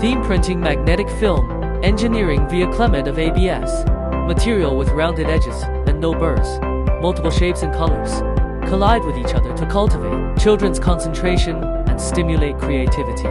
Theme printing magnetic film, engineering via Clement of ABS. Material with rounded edges and no burrs. Multiple shapes and colors collide with each other to cultivate children's concentration and stimulate creativity.